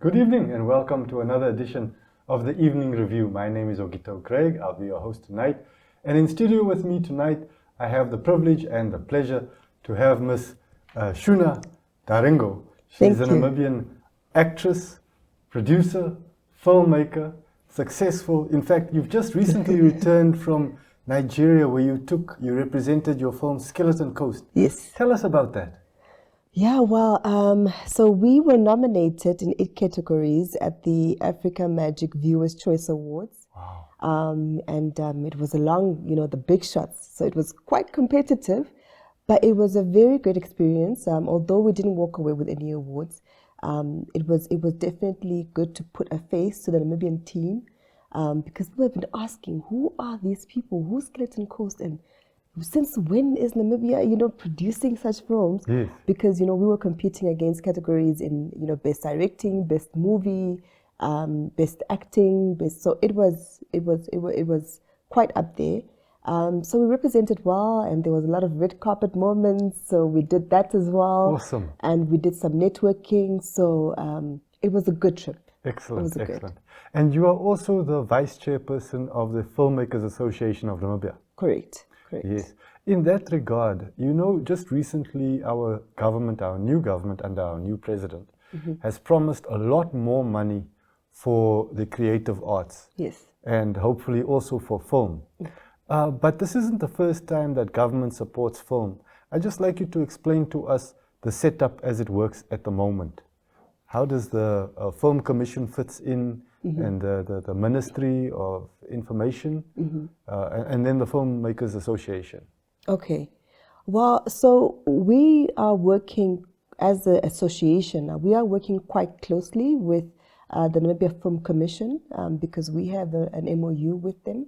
Good evening and welcome to another edition of the Evening Review. My name is Ogito Craig. I'll be your host tonight. And in studio with me tonight, I have the privilege and the pleasure to have Miss Tjuna Daringo. She's a Namibian actress, producer, filmmaker, successful. In fact, you've just recently returned from Nigeria where you represented your film Skeleton Coast. Yes. Tell us about that. Yeah, well, so we were nominated in 8 categories at the Africa Magic Viewers' Choice Awards. Wow. It was along, the big shots. So it was quite competitive, but it was a very great experience. Although we didn't walk away with any awards, it was definitely good to put a face to the Namibian team, because people have been asking, who are these people? Who's Skeleton Coast? And since when is Namibia, producing such films? Yes. Because, we were competing against categories in, best directing, best movie, best acting, so it was quite up there. So we represented well, and there was a lot of red carpet moments, so we did that as well. Awesome. And we did some networking, so it was a good trip. Excellent, excellent. And you are also the vice-chairperson of the Filmmakers Association of Namibia. Correct. Yes. In that regard, just recently our new government under our new president has promised a lot more money for the creative arts. Yes. And hopefully also for film. But this isn't the first time that government supports film. I'd just like you to explain to us the setup as it works at the moment. How does the Film Commission fits in, and the Ministry of Information, and then the Filmmakers Association? Okay. Well, so we are working as an association. We are working quite closely with the Namibia Film Commission because we have an MOU with them.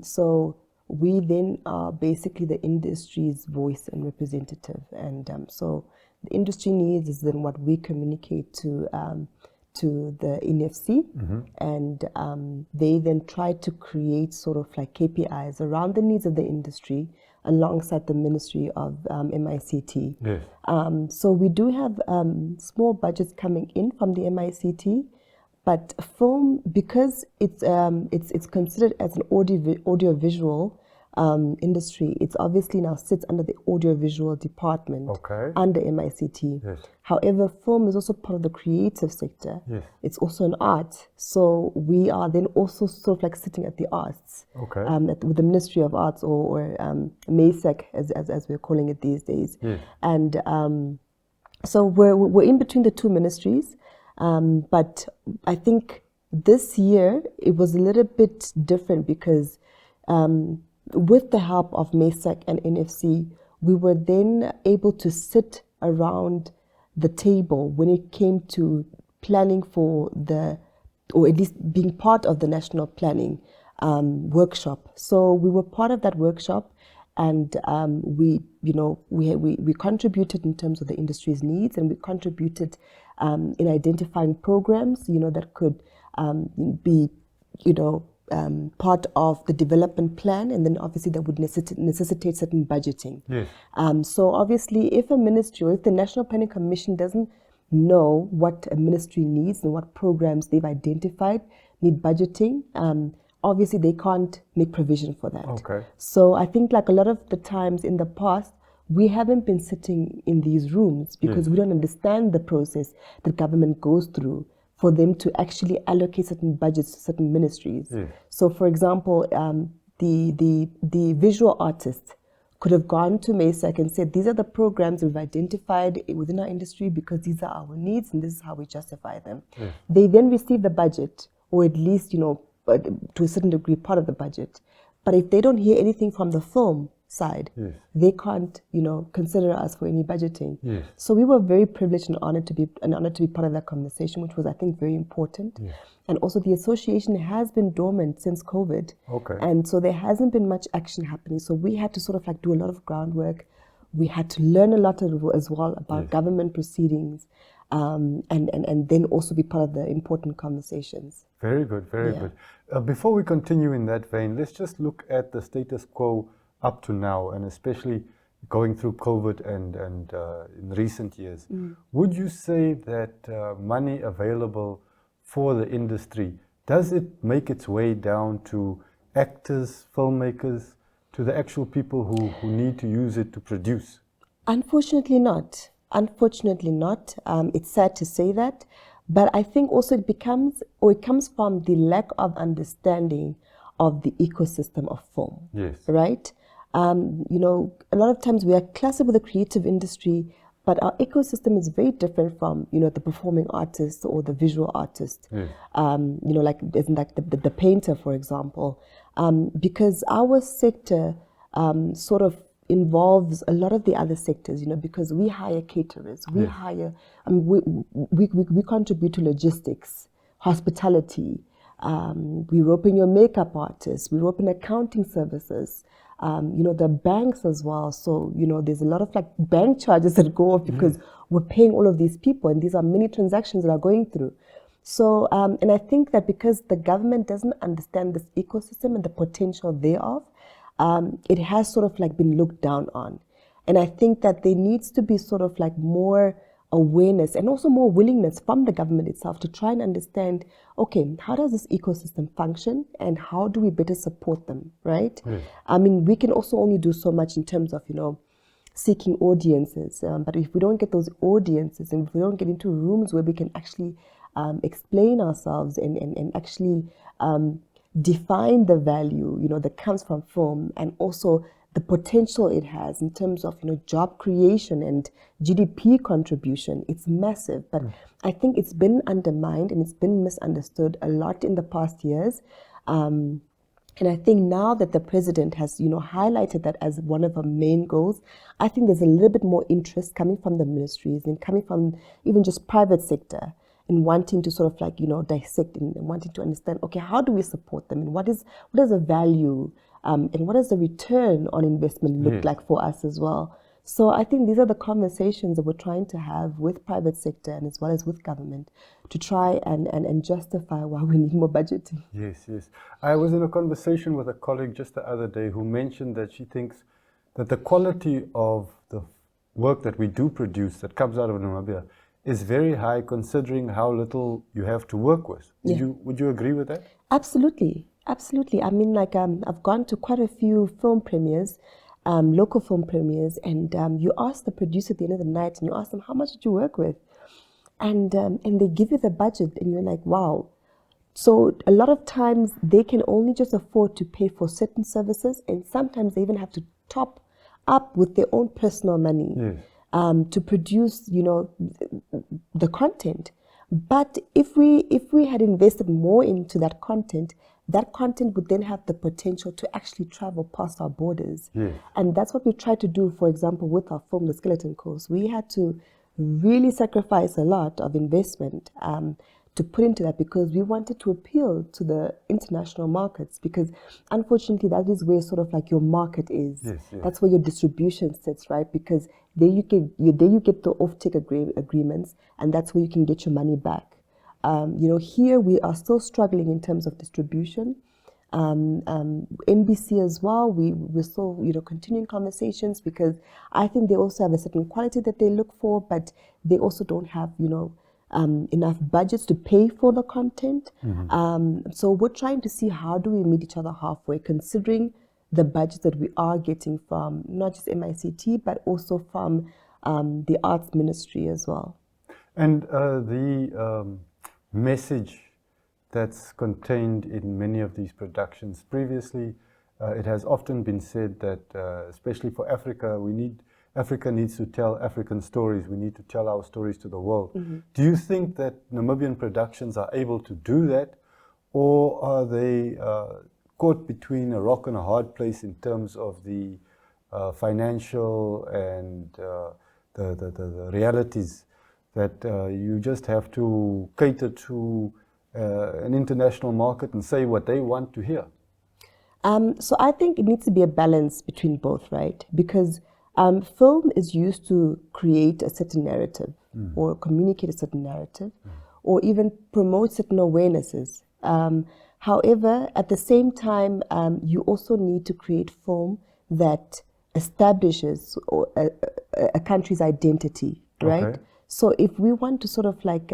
So we then are basically the industry's voice and representative. And so the industry needs is then what we communicate to the NFC, and they then try to create sort of like KPIs around the needs of the industry alongside the Ministry of MICT. Yes. So we do have small budgets coming in from the MICT, but film, because it's considered as an audiovisual industry, it's obviously now sits under the audiovisual department under MICT. Yes. However, film is also part of the creative sector. Yes. It's also an art. So we are then also sort of like sitting at the arts, with the Ministry of Arts or MASEC as we're calling it these days. Yes. And so we're in between the two ministries. But I think this year it was a little bit different because with the help of MASEC and NFC, we were then able to sit around the table when it came to planning for or at least being part of the national planning workshop. So we were part of that workshop, and we contributed in terms of the industry's needs, and we contributed in identifying programs, that could be, part of the development plan, and then obviously that would necessitate certain budgeting. Yes. So obviously, if a ministry or if the National Planning Commission doesn't know what a ministry needs and what programs they've identified need budgeting, obviously they can't make provision for that. Okay. So I think like a lot of the times in the past, we haven't been sitting in these rooms because we don't understand the process that government goes through for them to actually allocate certain budgets to certain ministries. Yes. So for example, the visual artists could have gone to MASEC and said, these are the programs we've identified within our industry because these are our needs and this is how we justify them. Yes. They then receive the budget, or at least, to a certain degree, part of the budget. But if they don't hear anything from the film side, they can't, consider us for any budgeting. Yes. So we were very privileged and honored to be part of that conversation, which was, I think, very important. Yes. And also the association has been dormant since COVID. Okay. And so there hasn't been much action happening. So we had to sort of like do a lot of groundwork. We had to learn a lot as well about government proceedings, and then also be part of the important conversations. Very good, very good. Before we continue in that vein, let's just look at the status quo up to now, and especially going through COVID and in recent years. Would you say that money available for the industry, does it make its way down to actors, filmmakers, to the actual people who need to use it to produce? Unfortunately not. Unfortunately not. It's sad to say that. But I think also it comes from the lack of understanding of the ecosystem of film. Yes. Right? You know, a lot of times we are classed with the creative industry, but our ecosystem is very different from, you know, the performing artist or the visual artist. Yes. You know, like the painter, for example, because our sector sort of involves a lot of the other sectors, you know, because we hire caterers, we Yes. hire, we contribute to logistics, hospitality, we rope in your makeup artists, we rope in accounting services, you know, the banks as well. So, you know, there's a lot of like bank charges that go off because we're paying all of these people, and these are many transactions that are going through. So, and I think that because the government doesn't understand this ecosystem and the potential thereof, it has sort of like been looked down on. And I think that there needs to be sort of like more awareness and also more willingness from the government itself to try and understand, okay, how does this ecosystem function and how do we better support them, right? I mean, we can also only do so much in terms of, you know, seeking audiences. But if we don't get those audiences and if we don't get into rooms where we can actually explain ourselves and actually define the value, you know, that comes from film and also the potential it has in terms of, you know, job creation and GDP contribution, it's massive. But I think it's been undermined and it's been misunderstood a lot in the past years. And I think now that the president has, you know, highlighted that as one of our main goals, I think there's a little bit more interest coming from the ministries and coming from even just private sector in wanting to sort of like, you know, dissect and wanting to understand, okay, how do we support them and what is the value and what does the return on investment look like for us as well? So I think these are the conversations that we're trying to have with private sector and as well as with government to try and justify why we need more budgeting. Yes, yes. I was in a conversation with a colleague just the other day who mentioned that she thinks that the quality of the work that we do produce that comes out of Namibia is very high considering how little you have to work with. Would you agree with that? Absolutely, absolutely. I mean, like I've gone to quite a few film premieres, local film premieres, and you ask the producer at the end of the night and you ask them, how much did you work with? And they give you the budget and you're like, wow. So a lot of times they can only just afford to pay for certain services, and sometimes they even have to top up with their own personal money to produce, you know, the content. But if we had invested more into that content would then have the potential to actually travel past our borders. And that's what we tried to do, for example, with our film, The Skeleton Coast. We had to really sacrifice a lot of investment to put into that because we wanted to appeal to the international markets, because unfortunately that is where sort of like your market is. That's where your distribution sits, right? Because there you get the off-take agreements, and that's where you can get your money back. You know, here we are still struggling in terms of distribution. NBC as well, we're still, you know, continuing conversations because I think they also have a certain quality that they look for, but they also don't have, you know, enough budgets to pay for the content. So we're trying to see how do we meet each other halfway, considering the budgets that we are getting from not just MICT, but also from the arts ministry as well. And the message that's contained in many of these productions previously, it has often been said that, especially for Africa, Africa needs to tell African stories. We need to tell our stories to the world. Do you think that Namibian productions are able to do that, or are they caught between a rock and a hard place in terms of the financial and the realities that you just have to cater to an international market and say what they want to hear? So I think it needs to be a balance between both, right? Because film is used to create a certain narrative or communicate a certain narrative or even promote certain awarenesses. However, at the same time, you also need to create film that establishes a country's identity, right? Okay. So if we want to sort of like,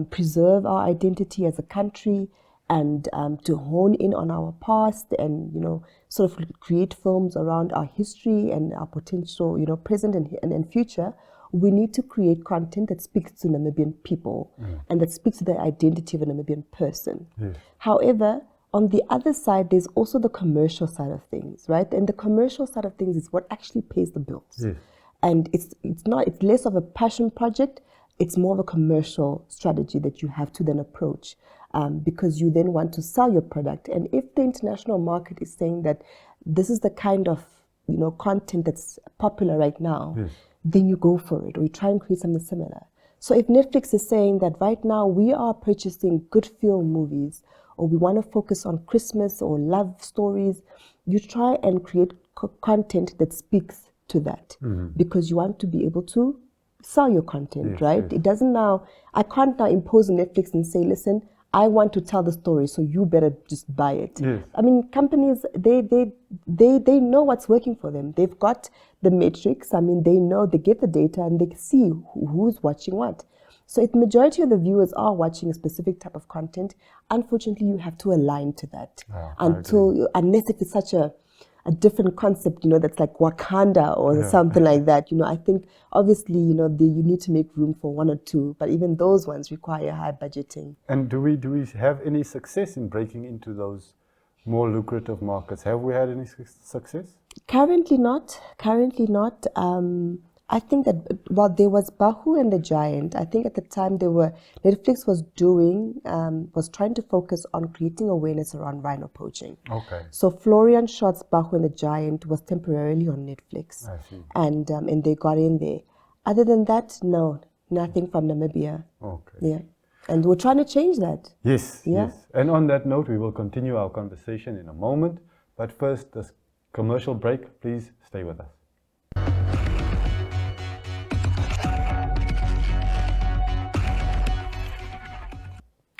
preserve our identity as a country and to hone in on our past and, sort of create films around our history and our potential, present and future, we need to create content that speaks to Namibian people and that speaks to the identity of a Namibian person. Yes. However, on the other side, there's also the commercial side of things, right? And the commercial side of things is what actually pays the bills. Yes. And it's less of a passion project, it's more of a commercial strategy that you have to then approach, because you then want to sell your product. And if the international market is saying that this is the kind of content that's popular right now, Yes. then you go for it, or you try and create something similar. So if Netflix is saying that right now we are purchasing good film movies, or we want to focus on Christmas or love stories, you try and create content that speaks to that, because you want to be able to sell your content, Yes, right? yes. It doesn't now, I can't now impose on Netflix and say, listen, I want to tell the story, so you better just buy it. Yes. I mean, companies, they know what's working for them. They've got the metrics. I mean, they know, they get the data and they see who's watching what. So if the majority of the viewers are watching a specific type of content, unfortunately, you have to align to that. Unless if it's such a different concept, that's like Wakanda or something like that. I think obviously, you need to make room for one or two, but even those ones require high budgeting. And do we have any success in breaking into those more lucrative markets? Have we had any success? Currently not. I think that while there was Bahu and the Giant, I think at the time Netflix was trying to focus on creating awareness around rhino poaching. Okay. So Florian Schott's Bahu and the Giant was temporarily on Netflix. I see. And they got in there. Other than that, no, nothing from Namibia. Okay. Yeah. And we're trying to change that. Yes, Yeah. yes. And on that note, we will continue our conversation in a moment. But first, this commercial break. Please stay with us.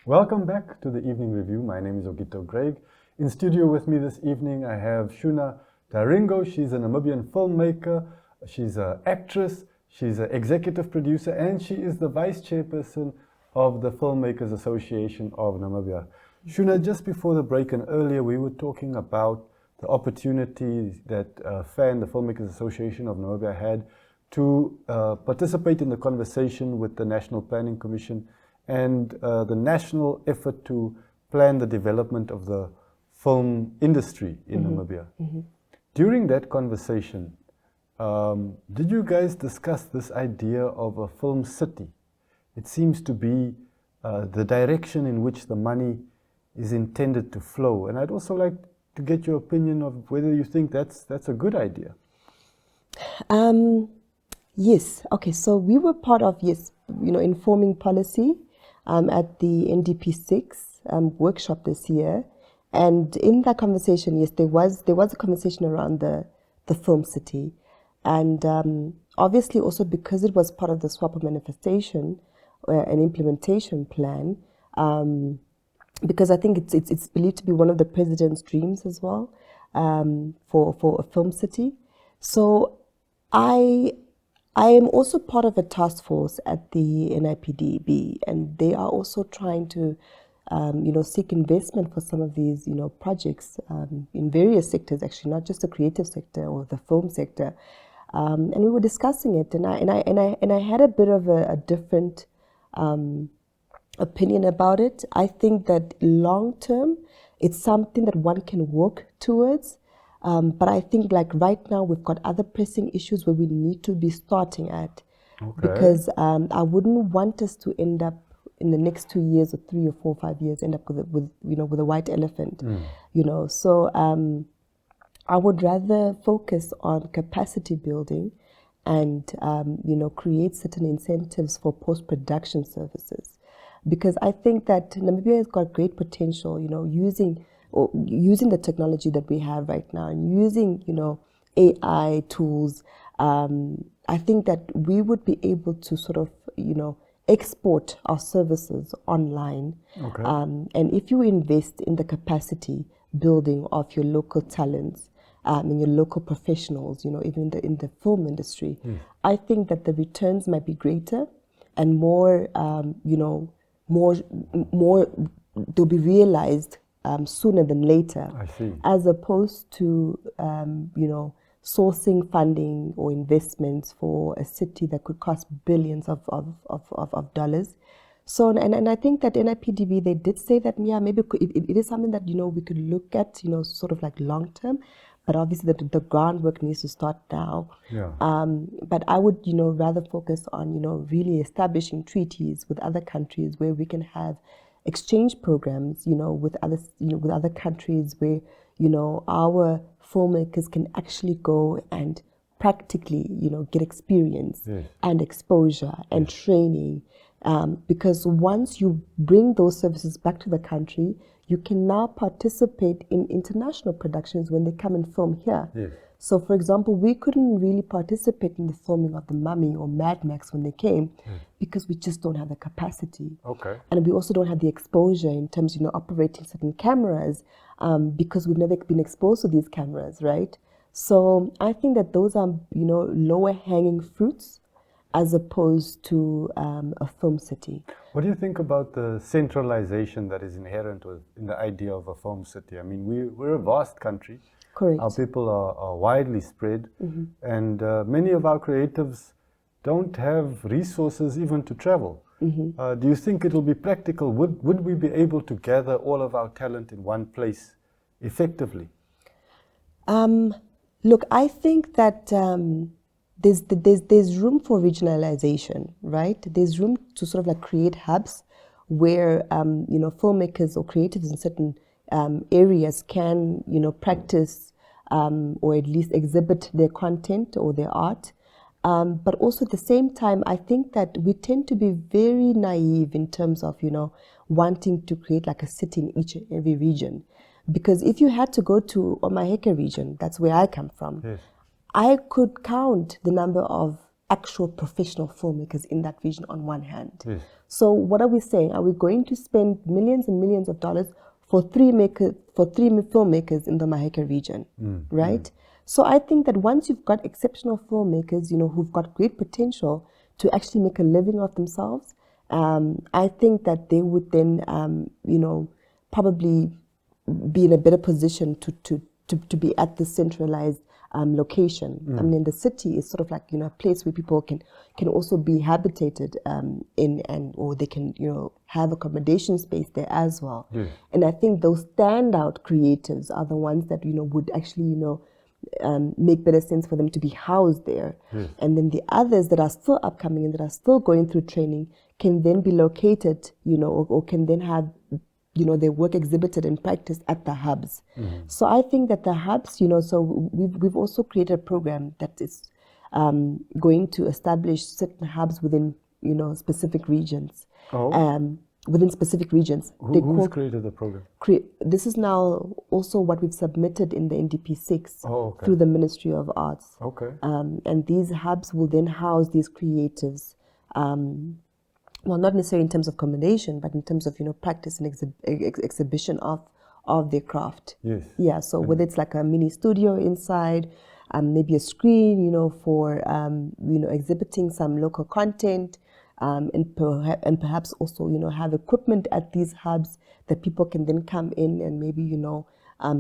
Welcome back to the Evening Review. My name is Ogito Greg. In studio with me this evening, I have Tjuna Daringo. She's a Namibian filmmaker. She's an actress. She's an executive producer, and she is the vice-chairperson of the Filmmakers Association of Namibia. Tjuna, just before the break and earlier, we were talking about the opportunity that the Filmmakers Association of Namibia had to participate in the conversation with the National Planning Commission and the national effort to plan the development of the film industry in Namibia. During that conversation, did you guys discuss this idea of a film city? It seems to be the direction in which the money is intended to flow. And I'd also like to get your opinion of whether you think that's a good idea. Yes. Okay. So we were part of, informing policy at the NDP 6 workshop this year. And in that conversation, yes, there was a conversation around the film city. And obviously also because it was part of the SWAPO manifestation, an implementation plan, because I think it's believed to be one of the president's dreams as well, for a film city. So I am also part of a task force at the NIPDB, and they are also trying to seek investment for some of these projects in various sectors, actually, not just the creative sector or the film sector. And we were discussing it, and I had a bit of a different opinion about it. I think that long term, it's something that one can work towards. But I think like right now we've got other pressing issues where we need to be starting at. Okay. Because I wouldn't want us to end up in the next 2 years or 3 or 4 or 5 years end up with a white elephant. So I would rather focus on capacity building and create certain incentives for post-production services, because I think that Namibia has got great potential, using the technology that we have right now and using, AI tools. I think that we would be able to sort of, export our services online. Okay. And if you invest in the capacity building of your local talents, and your local professionals, even in the film industry, I think that the returns might be greater and more, more they'll be realized sooner than later. I see. As opposed to, sourcing funding or investments for a city that could cost billions of dollars. So, and I think that NIPDB, they did say that, yeah, maybe it is something that, we could look at, sort of like long term, but obviously the groundwork needs to start now. Yeah. But I would, rather focus on, really establishing treaties with other countries where we can have exchange programs, with other countries where, our filmmakers can actually go and practically, get experience and exposure and training. Because once you bring those services back to the country, you can now participate in international productions when they come and film here. Yes. So, for example, we couldn't really participate in the filming of The Mummy or Mad Max when they came because we just don't have the capacity. Okay. And we also don't have the exposure in terms, operating certain cameras because we've never been exposed to these cameras, right? So I think that those are, lower hanging fruits as opposed to a film city. What do you think about the centralization that is inherent in the idea of a film city? I mean, we're a vast country. Correct. Our people are widely spread, and many of our creatives don't have resources even to travel. Do you think it will be practical? Would we be able to gather all of our talent in one place effectively? Look, I think that there's room for regionalization, right? There's room to sort of like create hubs where filmmakers or creatives in certain areas can practice or at least exhibit their content or their art. But also at the same time, I think that we tend to be very naive in terms of wanting to create like a city in each and every region. Because if you had to go to Omaheke region, that's where I come from, I could count the number of actual professional filmmakers in that region on one hand. So what are we saying? Are we going to spend millions and millions of dollars for three filmmakers in the Maheke region, right? So I think that once you've got exceptional filmmakers, who've got great potential to actually make a living of themselves, I think that they would then, probably be in a better position to be at the centralized location. I mean, in the city is sort of like a place where people can also be habitated in, and or they can have accommodation space there as well. And I think those standout creatives are the ones that would actually make better sense for them to be housed there. And then the others that are still upcoming and that are still going through training can then be located, or can then have their work exhibited and practiced at the hubs. So I think that the hubs, so we've also created a program that is going to establish certain hubs within, specific regions. Within specific regions. Who's created the program? This is now also what we've submitted in the NDP 6 through the Ministry of Arts. And these hubs will then house these creatives. Well, not necessarily in terms of accommodation, but in terms of practice and exhibition of their craft. Yeah. So whether it's like a mini studio inside, maybe a screen, for exhibiting some local content, and perhaps also have equipment at these hubs that people can then come in and maybe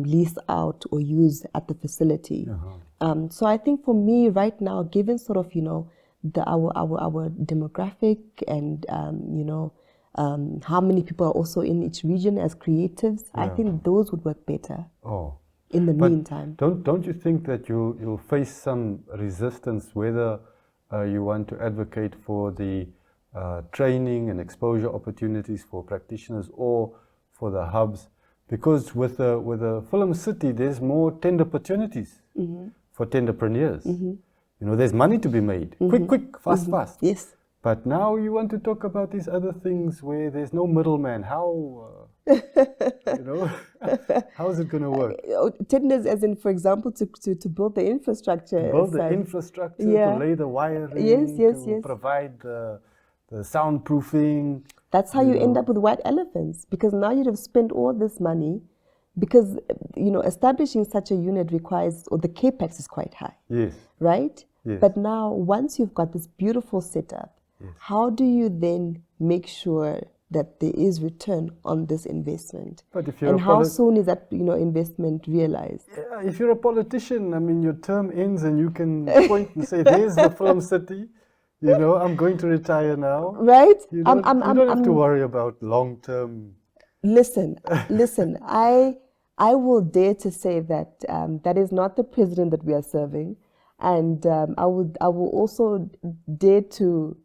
lease out or use at the facility. So I think for me right now, given sort of our demographic and how many people are also in each region as creatives, I think those would work better. In the meantime, don't you think that you'll face some resistance whether you want to advocate for the training and exposure opportunities for practitioners or for the hubs? Because with a film city, there's more tender opportunities for tenderpreneurs. There's money to be made. Quick, fast. Yes. But now you want to talk about these other things where there's no middleman. How, how is it going to work? Tenders, as in, for example, to build the infrastructure. To build the infrastructure, to lay the wiring, to provide the soundproofing. That's how you end up with white elephants, because now you'd have spent all this money, because establishing such a unit requires, or the capex is quite high. Yes. Right? Yes. But now, once you've got this beautiful setup, Yes. how do you then make sure that there is return on this investment? But if you're and how soon is that investment realized? If you're a politician, I mean, your term ends and you can point and say, "There's the film city. I'm going to retire now." Right? You don't have to worry about long-term. Listen. I will dare to say that that is not the president that we are serving, and I will also dare to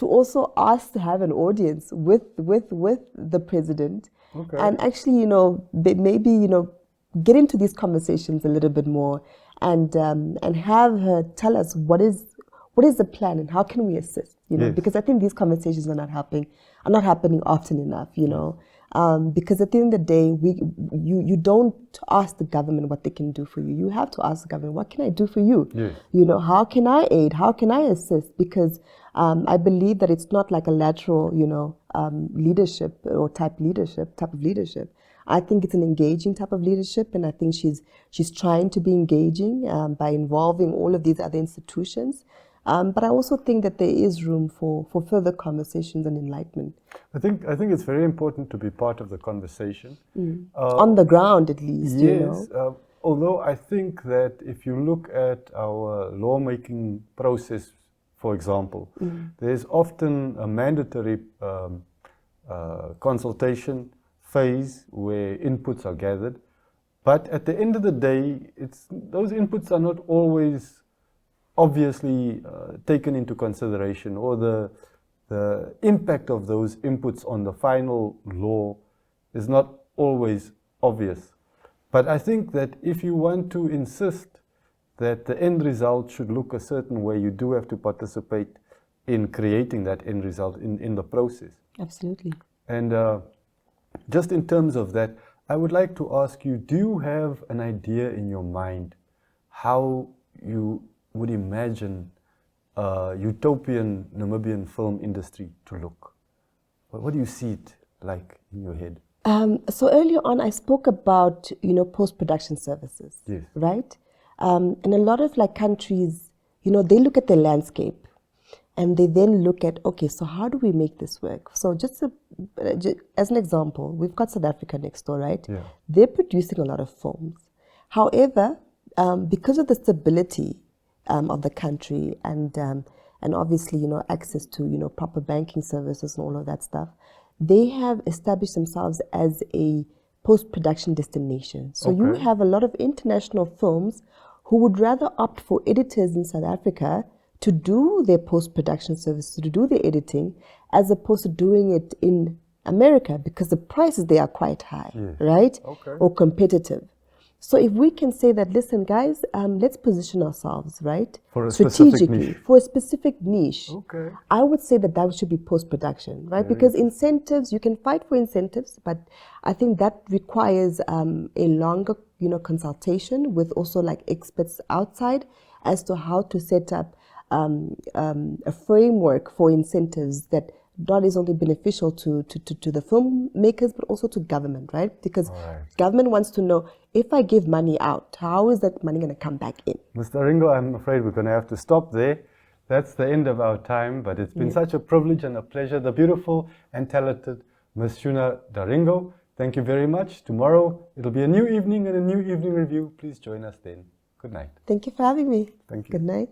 also ask to have an audience with the president, Okay. and actually maybe get into these conversations a little bit more, and have her tell us what is the plan and how can we assist, Yes. because I think these conversations are not happening often enough, because at the end of the day, you don't ask the government what they can do for you. You have to ask the government, what can I do for you? Yes. How can I aid? How can I assist? Because I believe that it's not like a lateral, leadership or type of leadership. I think it's an engaging type of leadership, and I think she's trying to be engaging by involving all of these other institutions. But I also think that there is room for further conversations and enlightenment. I think it's very important to be part of the conversation. On the ground, at least. Yes. Although I think that if you look at our lawmaking process, for example, there's often a mandatory consultation phase where inputs are gathered. But at the end of the day, those inputs are not always obviously taken into consideration, or the impact of those inputs on the final law is not always obvious. But I think that if you want to insist that the end result should look a certain way, you do have to participate in creating that end result in the process. Absolutely. And just in terms of that, I would like to ask you, do you have an idea in your mind how you would imagine a utopian Namibian film industry to look? What do you see it like in your head? So earlier on, I spoke about post-production services, Yes. right? And a lot of countries, they look at the landscape, and they then look at, okay, so how do we make this work? So just as an example, we've got South Africa next door, right? Yeah. They're producing a lot of films. However, because of the stability of the country and obviously access to proper banking services and all of that stuff, they have established themselves as a post-production destination. So you Okay. have a lot of international films who would rather opt for editors in South Africa to do their post-production services, to do their editing, as opposed to doing it in America, because the prices there are quite high, Yes. right? Okay. Or competitive. So if we can say that, listen, guys, let's position ourselves, right? For a specific strategically, niche. for a specific niche. Okay. I would say that should be post-production, right? Very Because incentives, you can fight for incentives, but I think that requires a longer, consultation with also experts outside as to how to set up a framework for incentives that not is only beneficial to the filmmakers, but also to government, right? Because government wants to know, if I give money out, how is that money going to come back in? Mr. Daringo, I'm afraid we're going to have to stop there. That's the end of our time, but it's been such a privilege and a pleasure. The beautiful and talented Ms. Tjuna Daringo, thank you very much. Tomorrow, it'll be a new evening and a new evening review. Please join us then. Good night. Thank you for having me. Thank you. Good night.